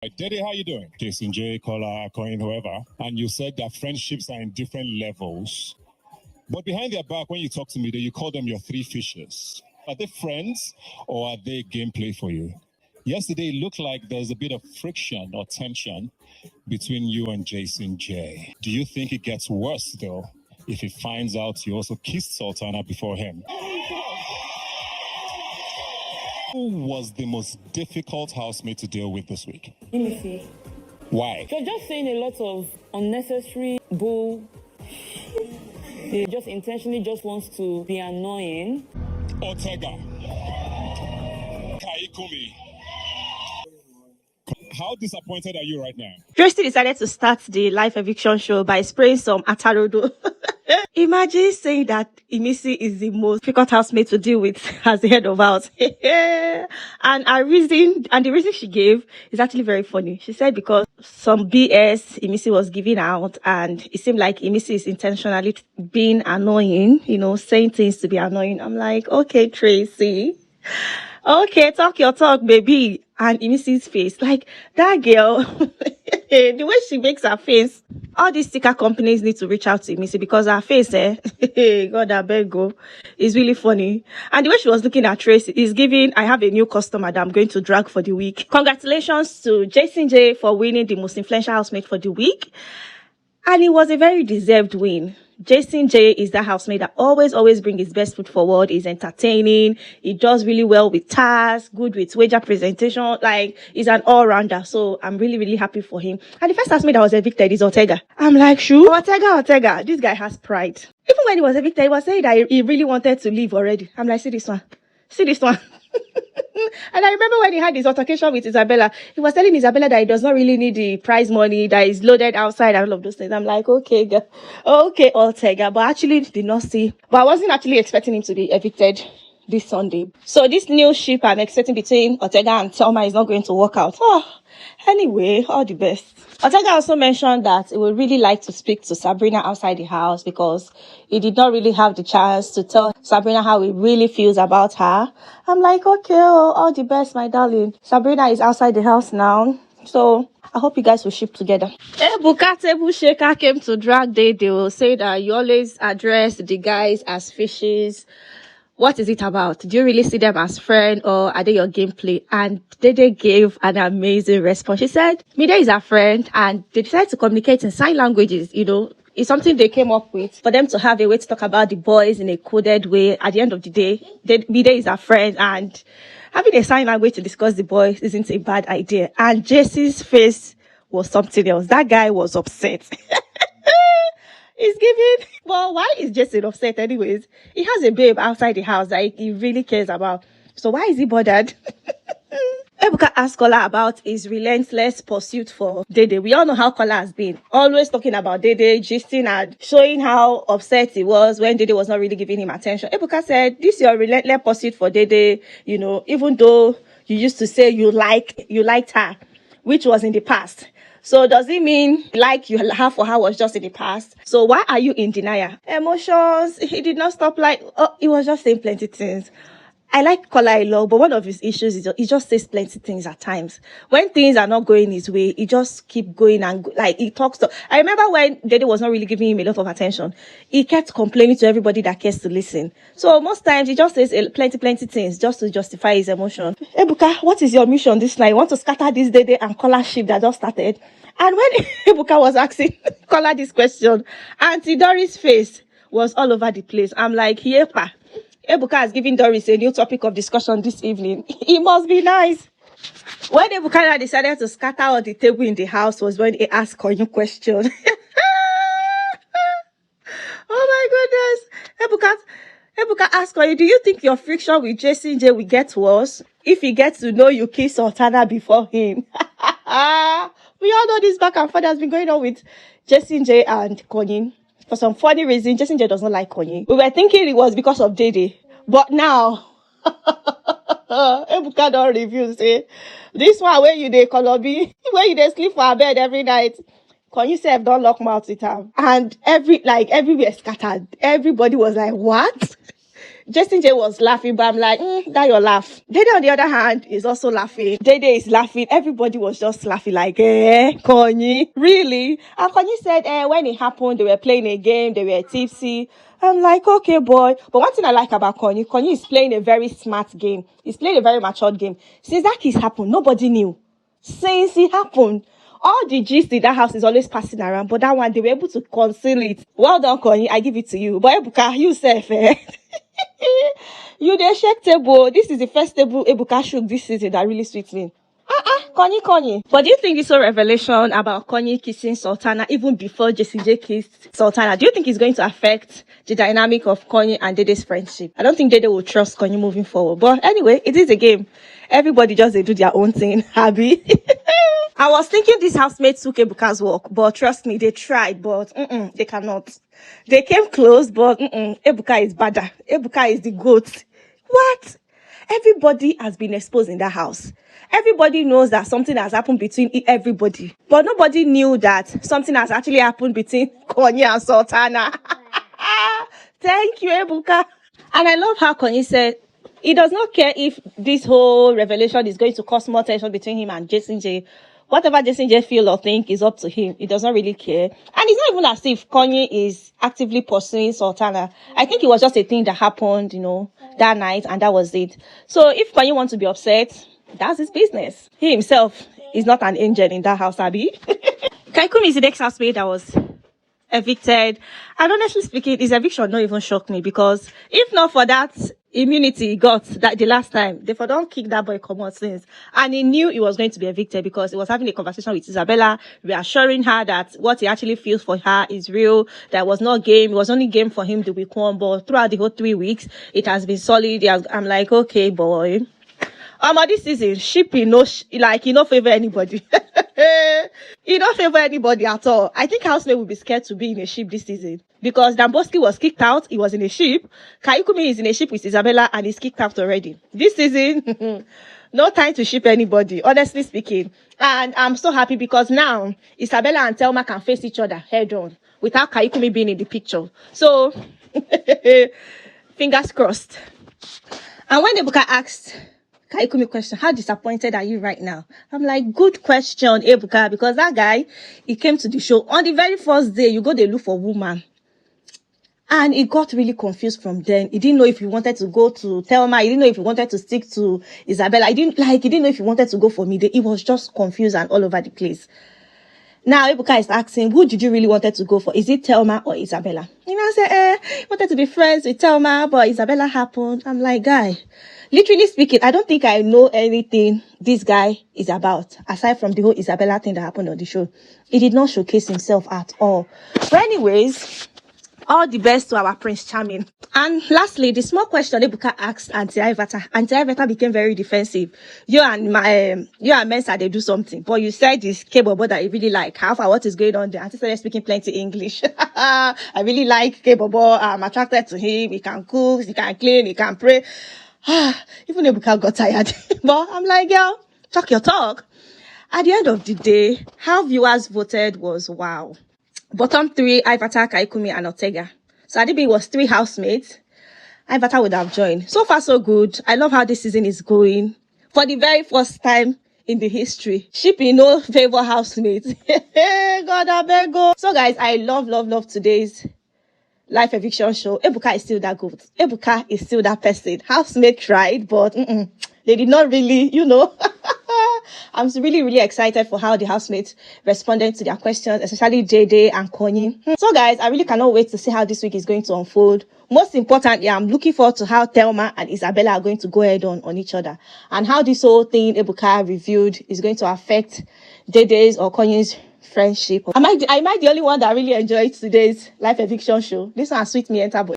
Didi, how you doing? Jason J, Kola, Kony, whoever. And you said that friendships are in different levels. But behind their back, when you talk to me, you call them your three fishes. Are they friends or are they gameplay for you? Yesterday, it looked like there's a bit of friction or tension between you and Jason J. Do you think it gets worse, though, if he finds out you also kissed Sultana before him? Who was the most difficult housemate to deal with this week? Let me see. Why? You're just saying a lot of unnecessary bull. He just intentionally just wants to be annoying. Otega. Kaikumi. How disappointed are you right now? Tracy decided to start the live eviction show by spraying some atarodo. Imagine saying that Emisi is the most difficult housemate to deal with as the head of house. And the reason she gave is actually very funny. She said because some BS Emisi was giving out and it seemed like Emisi is intentionally being annoying, saying things to be annoying. I'm like, okay, Tracy. Okay, talk your talk, baby. And Emisi's face, like that girl, the way she makes her face, all these sticker companies need to reach out to Emisi because her face, God, I beg go, is really funny. And the way she was looking at Tracy is giving, I have a new customer that I'm going to drag for the week. Congratulations to Jason J for winning the most influential housemate for the week. And it was a very deserved win. Jason J is that housemate that always bring his best foot forward. He's entertaining. He does really well with tasks, good with wager presentation. Like, he's an all-rounder. So I'm really happy for him. And the first housemate that was evicted is Otega. I'm like, shoo, Otega. This guy has pride. Even when he was evicted, he was saying that he really wanted to leave already. I'm like, see this one. And I remember when he had his altercation with Isabella, he was telling Isabella that he does not really need the prize money, that is loaded outside and all of those things. I'm like, okay, Otega, but actually did not see. But I wasn't actually expecting him to be evicted this Sunday. So this new ship I'm expecting between Otega and Thelma is not going to work out. Anyway, all the best. Otega also mentioned that he would really like to speak to Sabrina outside the house because he did not really have the chance to tell Sabrina how he really feels about her. I'm like, okay, all the best, my darling. Sabrina is outside the house now, so I hope you guys will ship together. Ebuka Table Shaker came to drag day. They will say that you always address the guys as fishes. What is it about? Do you really see them as friends or are they your gameplay? And Didi gave an amazing response. She said, Mida is a friend and they decided to communicate in sign languages, It's something they came up with for them to have a way to talk about the boys in a coded way. At the end of the day, Mida is a friend and having a sign language to discuss the boys isn't a bad idea. And Jesse's face was something else. That guy was upset. He's giving. Well, why is Jason upset anyways? He has a babe outside the house that he really cares about. So why is he bothered? Ebuka asked Kola about his relentless pursuit for Didi. We all know how Kola has been. Always talking about Didi, gisting and showing how upset he was when Didi was not really giving him attention. Ebuka said, this is your relentless pursuit for Didi, even though you used to say you liked her, which was in the past. So does it mean like you have for her was just in the past? So why are you in denial? Emotions, he did not stop he was just saying plenty things. I like Kola a lot, but one of his issues is he just says plenty things at times. When things are not going his way, he just keep going and he talks to. I remember when Didi was not really giving him a lot of attention, he kept complaining to everybody that cares to listen. So most times he just says plenty things just to justify his emotion. Ebuka, what is your mission this night? You want to scatter this Didi and Kola ship that just started? And when Ebuka was asking Kola this question, Auntie Doris' face was all over the place. I'm like, Yepa. Ebuka has given Doris a new topic of discussion this evening. It must be nice. When Ebuka decided to scatter all the table in the house was when he asked Kony question. Oh my goodness. Ebuka asked Kony, do you think your friction with Jason J will get worse if he gets to know you kiss Sultana before him? We all know this back and forth has been going on with Jason J and Kony. For some funny reason, Jason J does not like Kony. We were thinking it was because of Didi. But now, Ebuka don't review, say, this one where you dey Kolobi, where you dey sleep for her bed every night. Kony self don't lock mouth with her. And everywhere scattered. Everybody was like, what? Jason J was laughing, but I'm like, that your laugh. Dede, on the other hand, is also laughing. Dede is laughing. Everybody was just laughing like, Kony, really? And Kony said, when it happened, they were playing a game, they were tipsy. I'm like, okay, boy. But one thing I like about Kony is playing a very smart game. He's playing a very matured game. Since that kiss happened, nobody knew. Since it happened, all the gist in that house is always passing around, but that one, they were able to conceal it. Well done, Kony. I give it to you. But Ebuka, you self, you dey shake table. This is the first table Ebuka shook this season that really sweets me. Kony. But do you think this whole revelation about Kony kissing Sultana even before Jessie J kissed Sultana, do you think it's going to affect the dynamic of Kony and Dede's friendship? I don't think Dede will trust Kony moving forward. But anyway, it is a game. Everybody just they do their own thing. Happy. I was thinking these housemates took Ebuka's work, but trust me, they tried, but they cannot. They came close, but Ebuka is badder. Ebuka is the goat. What? Everybody has been exposed in that house. Everybody knows that something has happened between everybody. But nobody knew that something has actually happened between Kony and Sultana. Thank you, Ebuka. And I love how Kony said, he does not care if this whole revelation is going to cause more tension between him and Jason J. Whatever Jason J feel or think is up to him. He does not really care. And it's not even as if Kony is actively pursuing Sultana. I think it was just a thing that happened, that night, and that was it. So if Kony wants to be upset, that's his business. He himself is not an angel in that house, Abby. Kaikumi is the next housemate that was evicted. And honestly speaking, his eviction not even shocked me, because if not for that immunity he got that the last time, they for don't kick that boy come out since. And he knew he was going to be evicted because he was having a conversation with Isabella, reassuring her that what he actually feels for her is real. That was not game. It was only game for him the week one, but throughout the whole 3 weeks, it has been solid. I'm like, okay, boy. This season, shipping, no favor anybody. He don't favor anybody at all. I think housemate will be scared to be in a ship this season, because Damboski was kicked out. He was in a ship. Kaikumi is in a ship with Isabella and he's kicked out already. This season, no time to ship anybody, honestly speaking. And I'm so happy because now Isabella and Thelma can face each other head on without Kaikumi being in the picture. So, fingers crossed. And when Ebuka asked Kaikumi question, how disappointed are you right now? I'm like, good question, Ebuka, because that guy, he came to the show on the very first day. You go to look for woman, and he got really confused from then. He didn't know if he wanted to go to Thelma. He didn't know if he wanted to stick to Isabella. He didn't know if he wanted to go for me. He was just confused and all over the place. Now Ebuka is asking, who did you really wanted to go for? Is it Thelma or Isabella? I said, wanted to be friends with Thelma, but Isabella happened. I'm like, guy, literally speaking, I don't think I know anything this guy is about, aside from the whole Isabella thing that happened on the show. He did not showcase himself at all. But anyways, all the best to our Prince Charming. And lastly, the small question Ebuka asked Auntie Ivata. Auntie Ivata became very defensive. You and Mensa, they do something. But you said this K-Bobo that you really like. How far, what is going on there? Auntie started speaking plenty English. I really like K-Bobo. I'm attracted to him. He can cook, he can clean, he can pray. Even Ebuka got tired. But I'm like, girl, talk your talk. At the end of the day, how viewers voted was wow. Bottom 3, Ivata, Kaikumi, and Otega. So Adibi was 3 housemates. Ivata would have joined. So far, so good. I love how this season is going. For the very first time in the history, shipping no favor housemates. God, I beg go. So guys, I love today's live eviction show. Ebuka is still that good. Ebuka is still that person. Housemate tried, but they did not really, I'm really excited for how the housemates responded to their questions, especially Dede and Kony. So guys, I really cannot wait to see how this week is going to unfold. Most importantly, I'm looking forward to how Thelma and Isabella are going to go head on each other, and how this whole thing Ebuka reviewed is going to affect Dede's or Kony's friendship. Am I the only one that really enjoyed today's live eviction show? This one sweet me enter boy.